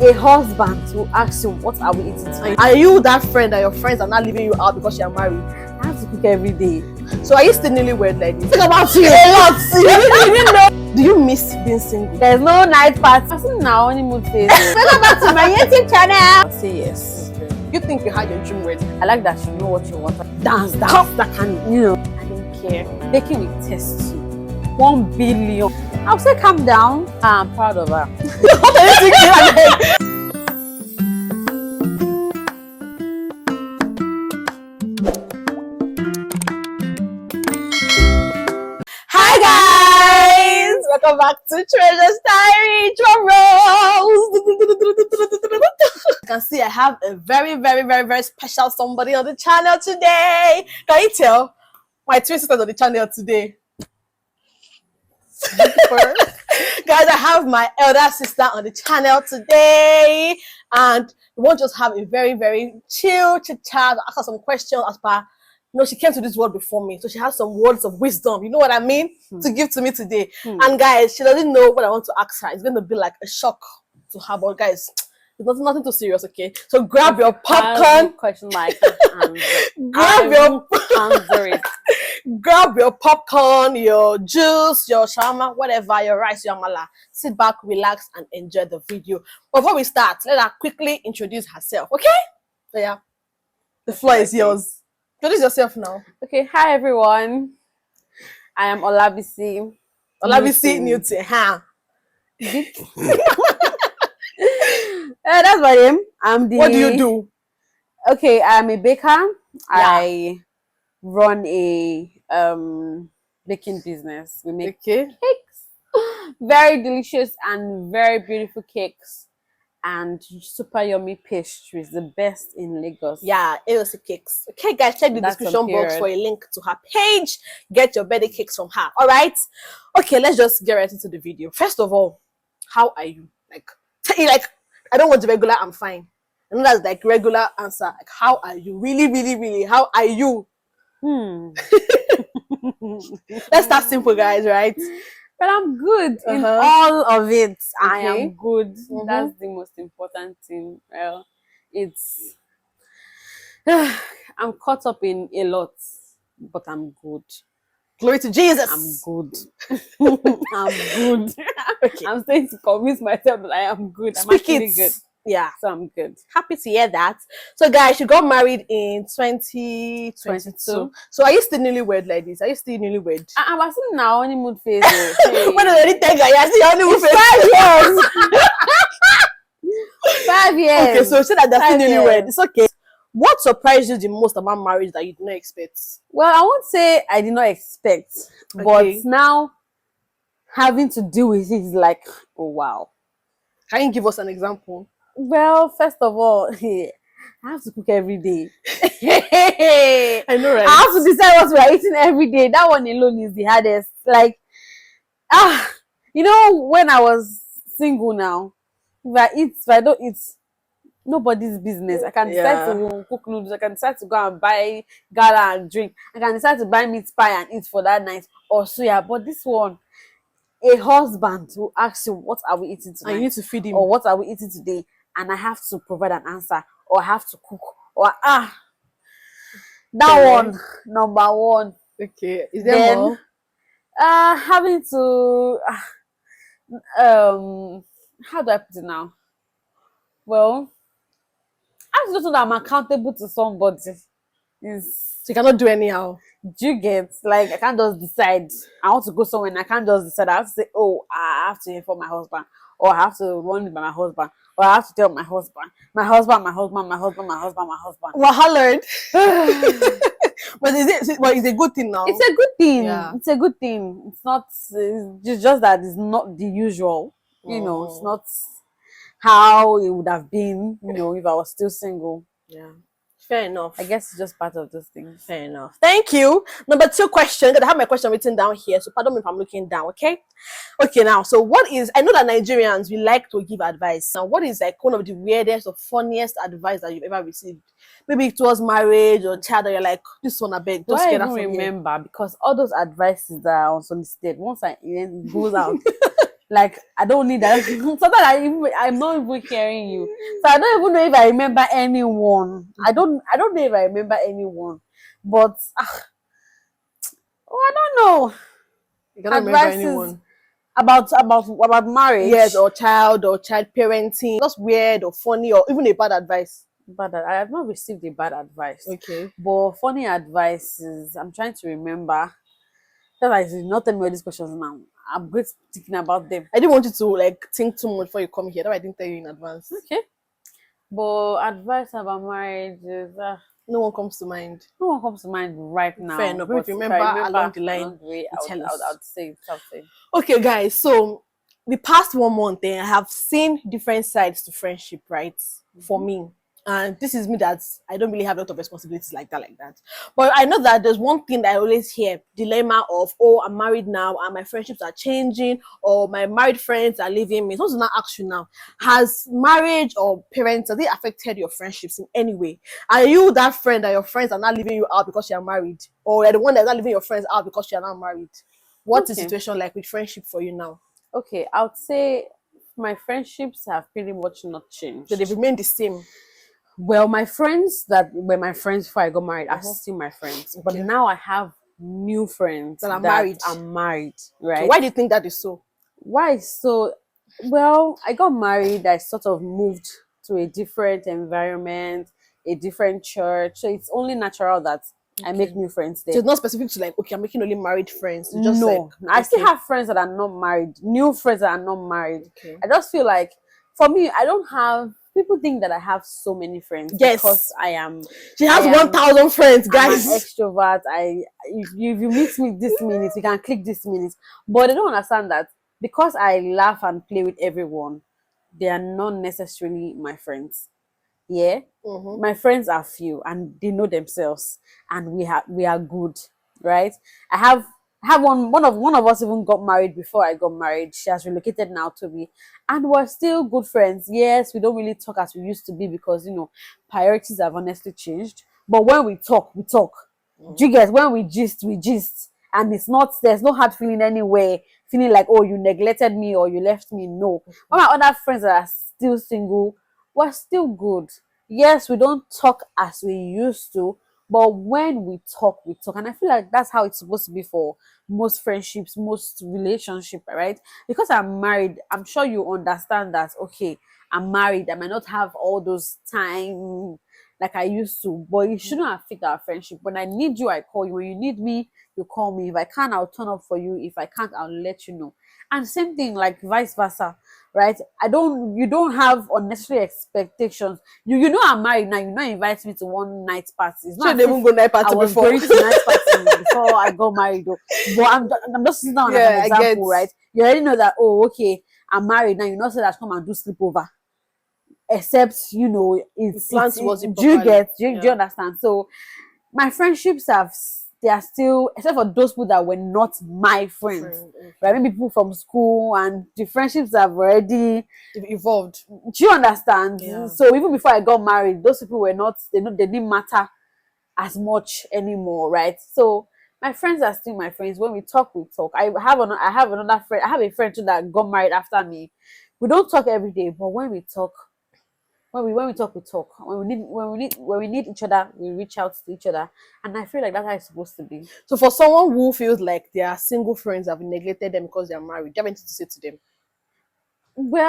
a husband will ask you, what are we eating tonight? Are you that friend that your friends are not leaving you out because you're married? I have to cook every day. So are you still newlywed like this? Think about you a lot. You didn't know. Do you miss being single? There's no night party. I'm still in our honeymoon phase. Welcome back to my YouTube channel. I'll say yes. You think you had your dream wedding? I like that you know what you want. Dance, that can, you know. I don't care. Baking will test you. 1 billion. I'll say calm down. I'm proud of her. What are you thinking? Hi guys! Welcome back to Treasure's Diary. Drum rolls! You can see I have a very special somebody on the channel today. Can you tell? My twin sisters on the channel today. Guys, I have my elder sister on the channel today, and we won't just have a very chill chit chat, ask her some questions as per, you know, she came to this world before me, so she has some words of wisdom, you know what I mean, to give to me today. And guys, she doesn't know what I want to ask her. It's going to be like a shock to her, but guys, it's nothing too serious, okay? So grab your popcorn. Question mark. Grab your popcorn, your juice, your shawarma, whatever, your rice, your mala. Sit back, relax, and enjoy the video. Before we start, let her quickly introduce herself, okay? So yeah, the floor is yours. Introduce yourself now. Okay, hi everyone. I am Olabisi. Olabisi Newton, huh? That's my name. What do you do? Okay, I'm a baker. Yeah. I run a baking business. We make cakes, very delicious and very beautiful cakes, and super yummy pastries, the best in Lagos. Yeah, AOC Cakes. Okay guys, check the description box for a link to her page. Get your birthday cakes from her. All right, okay, let's just get right into the video. First of all, how are you? Like I don't want the regular I'm fine. I know that's like regular answer. Like, how are you? Really, how are you? Let's start simple, guys, right? But I'm good in all of it. Okay. I am good. That's the most important thing. Well, it's I'm caught up in a lot, but I'm good. Glory to Jesus. I'm good. I'm good. Okay. I'm saying to convince myself that I am good. I'm actually good. Yeah. So I'm good. Happy to hear that. So guys, you got married in 2022. So are you still newlywed like this? Are you still newlywed? I'm still in our honeymoon phase. When already take her, you're still honeymoon phase. 5 years. 5 years. Okay, so you said that they're still newlywed. It's okay. What surprised you the most about marriage that you did not expect? Well, I won't say I did not expect, but now having to deal with it is like, oh wow. Can you give us an example? Well, first of all, I have to cook every day. I know, right? I have to decide what we are eating every day. That one alone is the hardest. Like, you know, when I was single now, if I don't eat, nobody's business. I can decide to cook noodles. I can decide to go and buy gala and drink. I can decide to buy meat pie and eat for that night or suya. But this one, a husband will ask you, what are we eating tonight? And you need to feed him. Or what are we eating today? And I have to provide an answer. Or I have to cook. Or that one, number one. Okay. Is there more? Having to how do I put it now? Well, I have to know that I'm accountable to somebody. So you cannot do anyhow. Do you get? Like, I can't just decide I want to go somewhere and I can't just decide. I have to say, oh, I have to inform my husband, or I have to run it by my husband, or I have to tell my husband. Well, hollered. But it's a good thing now. It's a good thing. Yeah. It's a good thing. It's not it's just that it's not the usual. You know, it's not how it would have been, you know, if I was still single. Yeah. Fair enough. I guess it's just part of those things. Fair enough. Thank you. Number 2 question. I have my question written down here, so pardon me if I'm looking down, okay? Okay, now, so I know that Nigerians, we like to give advice. Now, what is like one of the weirdest or funniest advice that you've ever received? Maybe it was marriage or child, that you're like, this one I beg. Do I even remember? Because all those advices that are unsolicited, once it goes out, Like I don't need that. Sometimes I'm not even hearing you, so I don't even know if I remember anyone. I don't know if I remember anyone, but I don't know. You cannot remember Advices anyone. about Yes, marriage. or child parenting. Just weird or funny or even a bad advice. But I have not received a bad advice, Okay. but funny advices. I'm trying to remember. That's why you not tell me all these questions now. I'm great thinking about them. I didn't want you to like think too much before you come here. That's why I didn't tell you in advance. Okay. But advice about marriage is No one comes to mind. no one comes to mind right now. Fair enough. But But if you if I remember remember along the line, along the way, you tell I us. would say something. Okay, guys. So the past 1 month, I have seen different sides to friendship, right? For me. And this is me that I don't really have a lot of responsibilities like that. But I know that there's one thing that I always hear dilemma of, oh, I'm married now and my friendships are changing, or my married friends are leaving me. So, I want to now ask you now, has marriage or parents, has it affected your friendships in any way? Are you that friend that your friends are not leaving you out because you're married? Or you're the one that's not leaving your friends out because you're not married? What is the Okay. situation like with friendship for you now? Okay, I would say my friendships have pretty much not changed. So they've remained the same. Well, my friends that were my friends before I got married are still my friends. But Okay. now I have new friends That are that married. are married, Okay, right? why do you think that is so? Why so? Well, I got married. I sort of moved to a different environment, a different church. So it's only natural that I make new friends So there. it's not specific to like, okay, I'm making only married friends. It's just No, like, I still okay. have friends that are not married, new friends that are not married. Okay. I just feel like for me, I don't have people think that I have so many friends Yes. because I am. She has I am 1,000 friends, I'm an guys. extrovert. If you meet me this minute, we can click this minute. But they don't understand that because I laugh and play with everyone, they are not necessarily my friends. Yeah, my friends are few and they know themselves, and we are good, right? I have one of us even got married before I got married. She has relocated now to me, and we're still good friends. Yes, we don't really talk as we used to be because priorities have honestly changed. But when we talk, we talk. Do you get when we gist, and there's no hard feeling anywhere, feeling like, oh, you neglected me or you left me. No, all my other friends that are still single, we're still good. Yes, we don't talk as we used to, but when we talk, we talk. And I feel like that's how it's supposed to be for most friendships, most relationship, right? Because I'm married, I'm sure you understand that, okay, I'm married. I might not have all those time like I used to, but it shouldn't affect our friendship. When I need you, I call you. When you need me, you call me. If I can, I'll turn up for you. If I can't, I'll let you know. And same thing, like vice versa, right? You don't have unnecessary expectations. You know I'm married now. You not invite me to one night party. It's Sure, not they as won't if go night I party was before. going to night party before I got married though. But I'm just sitting down as Yeah, an I get. example, right? You already know that, oh, okay, I'm married now. You not say that come and do sleepover. Except, You plan towards it do you properly. get, do you understand? So my friendships they are still, except for those people that were not my friends, Okay. right? Maybe people from school, and the friendships have already Evolved. do you understand? Yeah. So even before I got married, those people were not, they didn't matter as much anymore, right? So my friends are still my friends. When we talk, we talk. I have another friend. I have a friend too that got married after me. We don't talk every day, but when we talk, when we talk, we talk. When we need each other, we reach out to each other, and I feel like that's how it's supposed to be. So for someone who feels like their single friends have neglected them because they're married, do you have anything to say to them?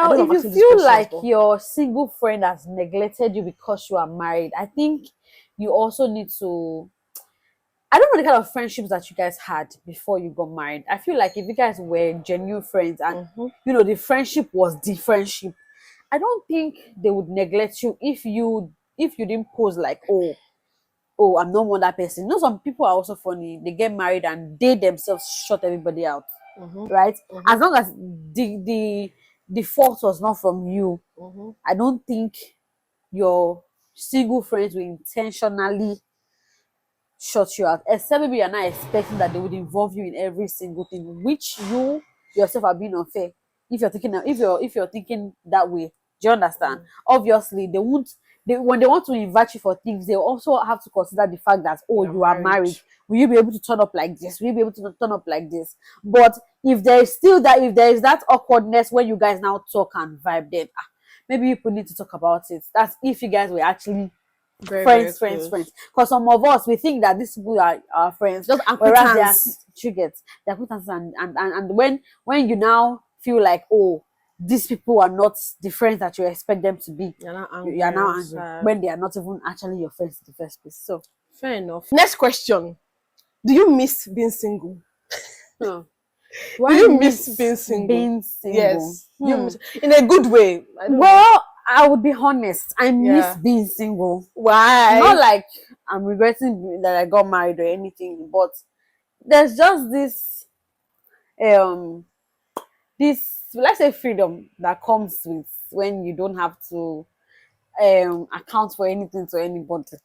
I Well, don't know if if I'm you asking these feel questions, like but your single friend has neglected you because you are married, I think you also need to. I don't know the kind of friendships that you guys had before you got married. I feel like if you guys were genuine friends and the friendship was the friendship, I don't think they would neglect you if you didn't pose like, oh, I'm no more that person. Some people are also funny. They get married and they themselves shut everybody out, right? As long as the fault was not from you, I don't think your single friends will intentionally shut you out. Except maybe you're not expecting that they would involve you in every single thing, which you yourself are being unfair. If you're thinking that way, do you understand? Obviously, they won't when they want to invite you for things, they also have to consider the fact that, oh, You're you are married. married. Will you be able to turn up like this? Will you be able to turn up like this? But if there is still that, if there is that awkwardness when you guys now talk and vibe, then maybe people need to talk about it. That's if you guys were actually Very, very friends. close. Because some of us, we think that these people are our friends, Just whereas they are acquaintance. triggers, they're acquaintances, and when you now feel like, oh, these people are not the friends that you expect them to be, You're not you are angry now and angry sad. when they are not even actually your friends in the first place. So, Fair enough. Next question. Do you miss being single? do Do you miss being single? being single? Yes. You miss in a good way. I don't know. Well, I would be honest. I miss Yeah. being single. Why? Not like I'm regretting that I got married or anything, but there's just um this, let's say, freedom that comes with when you don't have to account for anything to anybody,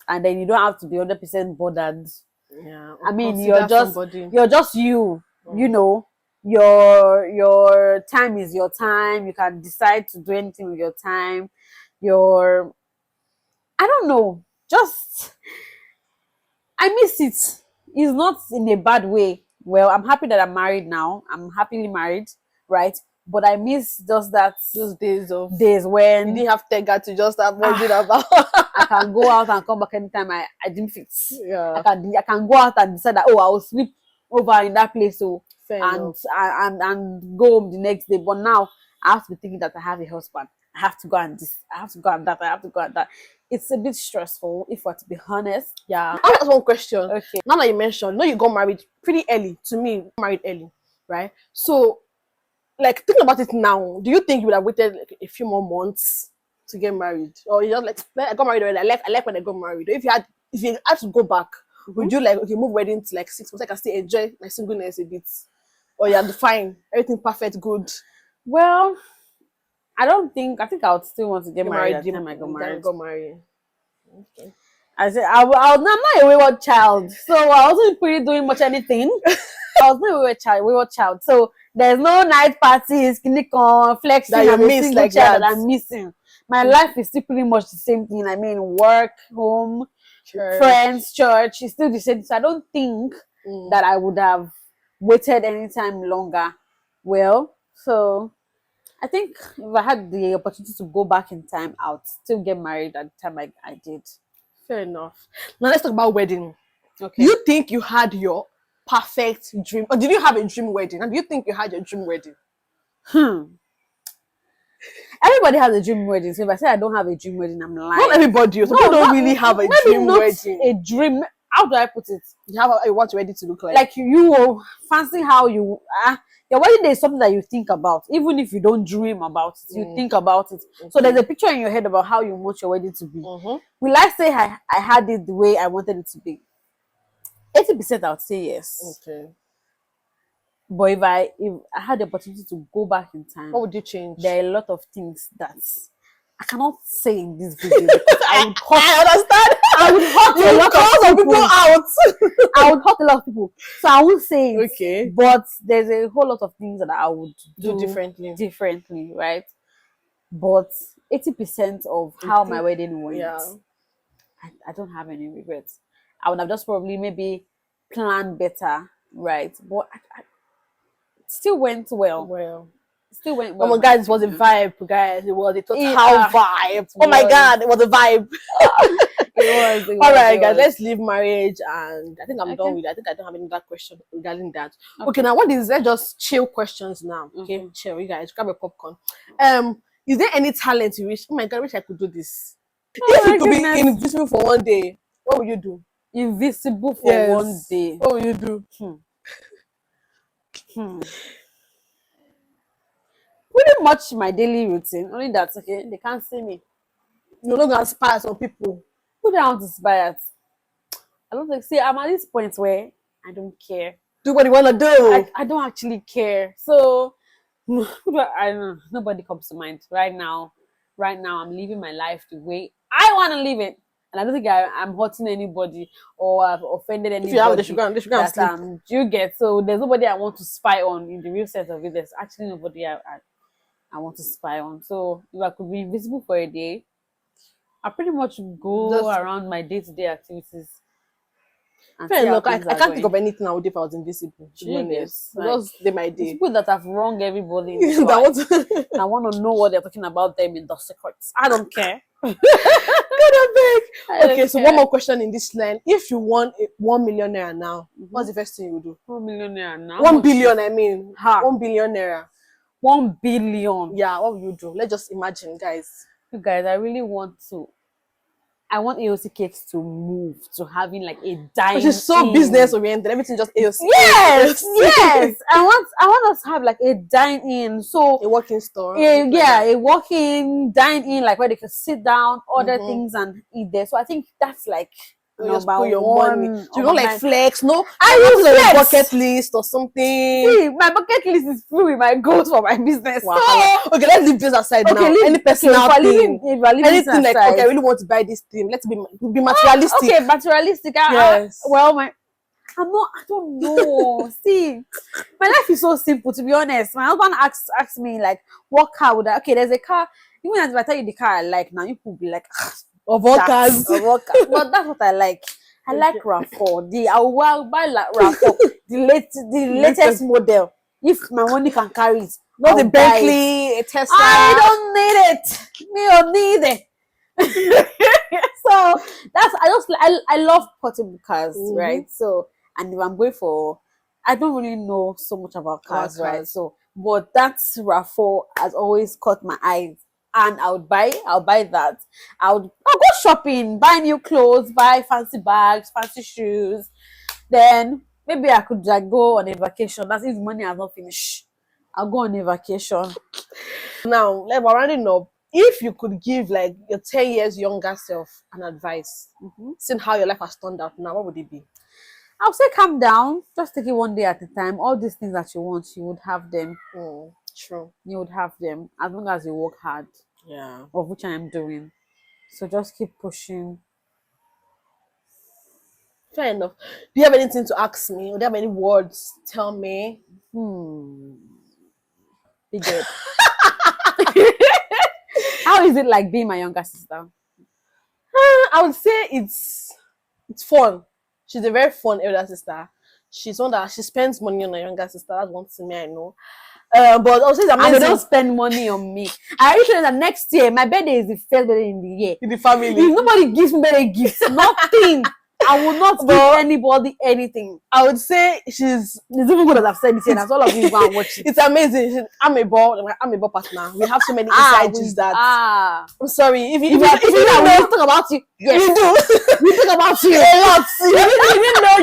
and then you don't have to be 100% bothered. Yeah. I mean, Consider somebody. you're just you. You Mm. know, your time is your time. You can decide to do anything with your time. Your I don't know. Just I miss it. It's not in a bad way. Well, I'm happy that I'm married now. I'm happily married, right? But I miss just that Those days of days you when didn't have Tega to just start wondering about. I can go out and come back anytime I didn't fix. Yeah. I can go out and decide that, oh, I will sleep over in that place, so Fair and enough. and go home the next day. But now I have to be thinking that I have a husband. I have to go and this. I have to go and that. I have to go and that. It's a bit stressful, if we're to be honest. Yeah. I'll ask one question. Okay. Now that you mentioned, no, you got married pretty early. To me, you got married early, right? So, like, think about it now. Do you think you would have waited like a few more months to get married, or you just like I got married already? I left when I got married. Or if you had to go back, would you like okay move wedding to like 6 months? I can still enjoy my singleness a bit, or you're fine, everything perfect, good. Well, I think I would still want to get Get married married, at the time I got married. got married. Okay. I said, I'm not a wayward child, so I wasn't really doing much anything. I was not a wayward child. So there's no night parties, clinical, flexing, That you I'm a miss single like child that. that I'm missing. My life is still pretty much the same thing. I mean, work, home, Church. friends, church, it's still the same. So I don't think that I would have waited any time longer. Well, so I think if I had the opportunity to go back in time, I would still get married at the time I did. Fair enough. Now let's talk about wedding. Okay. Do you think you had your perfect dream, or did you have a dream wedding? And do you think you had your dream wedding? Everybody has a dream wedding. So if I say I don't have a dream wedding, I'm lying. Not everybody. Some No, people don't not- really have a maybe dream not wedding. a dream. How do I put it? You have a what wedding to look like? Like you will fancy how you your wedding day is something that you think about, even if you don't dream about it. You think about it. So there's a picture in your head about how you want your wedding to be. Will I say I had it the way I wanted it to be? 80% I would say yes. Okay. But if I had the opportunity to go back in time, What would you change? there are a lot of things that I cannot say in this video because I would hurt. I understand. I would hurt You a lot call of people out. I would hurt a lot of people, so I won't say it. Okay. But there's a whole lot of things that I would Do do differently, right? But 80% of how my wedding went, I don't have any regrets. I would have just probably maybe planned better, right? But it still went well. Well. Still went Oh well. my God, it was a vibe, guys. It was a total Yeah. vibe. Oh my God, it was a vibe. It was, All right, it guys, was. let's leave marriage, and I think I'm done with it. I think I don't have any other question regarding that. Okay, now let's just chill questions now. Okay, chill, you guys, grab a popcorn. Is there any talent you wish? Oh my God, I wish I could do this. If you could be invisible for one day, what would you do? Invisible for one day. What would you do? Pretty much my daily routine. Only that, okay, they can't see me. You're not gonna inspire some people. Who do I want to inspire? I don't think. See, I'm at this point where I don't care. Do what you wanna do. I don't actually care. So I don't know. Nobody comes to mind right now. Right now, I'm living my life the way I want to live it, and I don't think I'm hurting anybody or I've offended anybody. If you have, they should go and sleep. You get, so there's nobody I want to spy on in the real sense of it. There's actually nobody I want to spy on. So if I could be invisible for a day, I pretty much go Just- around my day-to-day activities. And Fair see how enough. I things are can't think of going. anything I would do if I was invisible. To be Really, honest, like, just day by There's day. people that have wronged everybody in this That life. was I want to know what they're talking about them in the secrets. I don't care. God, I beg. I Okay, don't so care. one more question in this line. If you won 1 million naira now, what's the first thing you would do? 1 million naira now. 1 billion, I mean. Ha. 1 billion naira. 1 billion. Yeah, what will you do? Let's just imagine, guys. You guys, I really want to. I want AOC Cakes to move to having like a dine. Which is so business oriented. Everything just AOC. Yes, yes. I want us to have like a dine in. So A walking store. a walk-in, dine in, like where they can sit down, order Mhm. things and eat there. So I think that's like You just number put your one. money. So you on don't my like mind. flex, no? I You will put on your flex. bucket list or something. See, my bucket list is filled with my goals for my business. Wow. So, Okay, let's leave this aside now. leave- Any personal if I leave thing. it- if I leave Anything this like, aside- okay, I really want to buy this thing. Let's be materialistic. Okay, materialistic. Yes. Well, I don't know. See, my life is so simple, to be honest. My husband asked me, like, what car would I, okay, there's a car, even if I tell you the car I like now, you could be like, Of all cars. of all cars. But that's what I like. I like RAV4. I will buy like RAV4, the latest model. If my money can carry it. Not the I'll buy it. Bentley, a Tesla. I don't need it. Me don't need it. So I love portable cars, Mhm. right? So, and if I'm going for, I don't really know so much about cars, right? cars. So, but that RAV4 has always caught my eyes, and I'll buy that. I'll go shopping, buy new clothes, buy fancy bags, fancy shoes. Then maybe I could like go on a vacation. That's if money has not finished. I'll go on a vacation. Now, like, we're rounding up. If you could give like your 10 years younger self an advice, seeing how your life has turned out now, what would it be? I'll say calm down. Just take it one day at a time. All these things that you want, you would have them. True. You would have them as long as you work hard, Yeah. of which I am doing. So just keep pushing. Fair enough. Do you have anything to ask me? Or do you have any words to tell me? Be good. How is it like being my younger sister? I would say it's fun. She's a very fun elder sister. She's one that she spends money on her younger sister. That's one thing I know. But also it's And they amazing don't spend money on me. I wish that next year, my birthday is the first birthday in the year. in the family. If nobody gives me birthday gifts, nothing. I will not give anybody anything. I would say she's. It's even good that I've said it here. That's all of you go and watch it. It's amazing. I'm a ball partner. We have so many inside gist that. I'm sorry. If you don't know, talk about you. Yes. you do. We talk about you. A lot.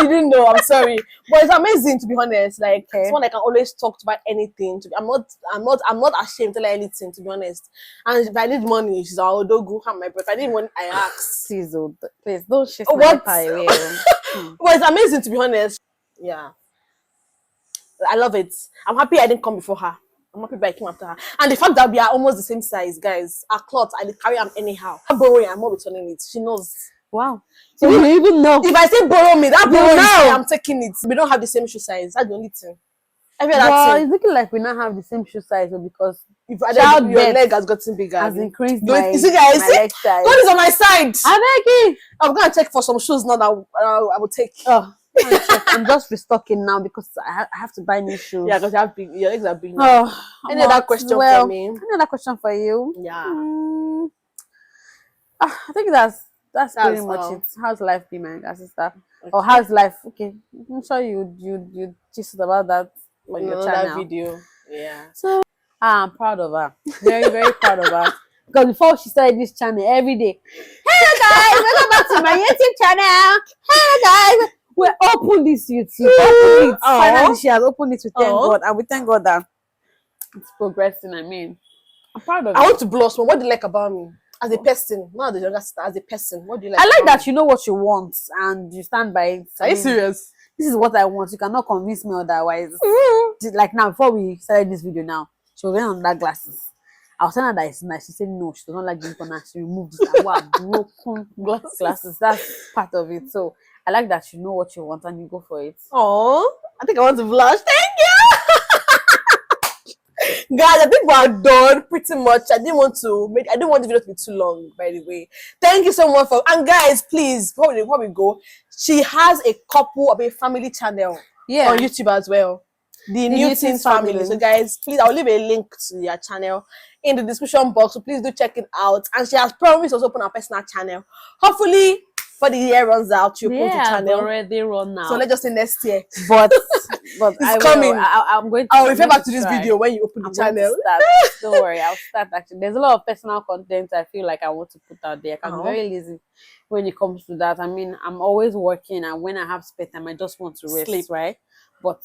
You didn't know. I'm sorry. But it's amazing, to be honest. Like, someone I can always talk to about anything. I'm not ashamed to tell her anything, to be honest. And if I need money, she's like, oh, don't go have my breath. If I need money, I ask. Please don't chase What? my away. But it's amazing, to be honest. Yeah. I love it. I'm happy I didn't come before her. I'm happy I came after her. And the fact that we are almost the same size, guys. Our clothes, I carry them anyhow. I'm borrowing, I'm not returning it. She knows. Wow. So you even know. If I say borrow me, that borrow know. I'm taking it. We don't have the same shoe size. That's the only thing. Every Well, other thing. it's looking like we now have the same shoe size because If child your birth leg has gotten bigger. has increased Don't- my, you see, guys, my see? leg size. God is on my side. I beg you. I'm gonna check for some shoes now that I will take. Oh, I'm just restocking now because I have to buy new shoes. Yeah, because your legs are big now. Oh, Any other question for me? Any other question for you? Yeah. I think that's pretty much all. it. How's life been, my younger sister? Or how's life? Okay, I'm sure you gist about that on your That channel. video. Yeah. So I'm proud of her. Very, very proud of her. Because before she started this channel every day, hello guys, welcome back to my YouTube channel. Hello guys, we opened this YouTube. Opened it. Finally, she has opened it. We thank God, and we thank God that it's progressing. I mean, I'm proud of I you. want to blush, but what do you like about me? As a person, not as a younger sister, as a person, what do you like? I like about that you know what you want and you stand by it. Are you serious? This is what I want. You cannot convince me otherwise. Like now, before we started this video now, she was wearing under glasses. I was telling her that it's nice. She said no, she does not like the corner. She removed it. And wow, broken glasses. That's part of it. So I like that you know what you want and you go for it. Oh, I think I want to blush. Thank you. Guys, I think we are done pretty much. I didn't want the video to be too long, by the way. Thank you so much and guys, please, before we go, she has a couple of a family channel on YouTube as well. The New Teens Family. So guys, please, I'll leave a link to their channel in the description box. So please do check it out. And she has promised to open her personal channel. Hopefully, before the year runs out, she'll open the channel. Already run out. So let's just say next year. But it's coming. I'm going to. I'll refer back to this video when you open the channel. Don't worry, I'll start actually. There's a lot of personal content I feel like I want to put out there. I'm very lazy when it comes to that. I mean, I'm always working, and when I have spare time, I just want to rest. Sleep, right? But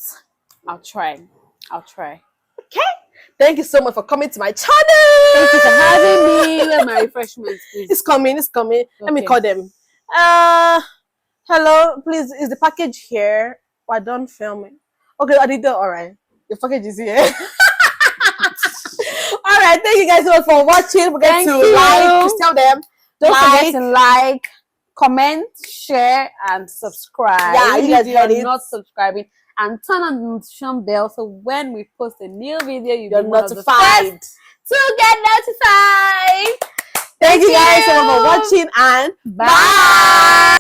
I'll try. Okay. Thank you so much for coming to my channel. Thank you for having me. Where are my refreshments, please? It's coming. Okay. Let me call them. Hello, please. Is the package here? We're done filming. Okay, I did that. All right. The package is here. All right. Thank you guys so much for watching. Don't forget to like. Just tell them. Don't forget to like, comment, share, and subscribe. Yeah, you guys are not subscribing. And turn on the notification bell so when we post a new video, you're notified. To get notified. Thank you guys so much for watching and bye.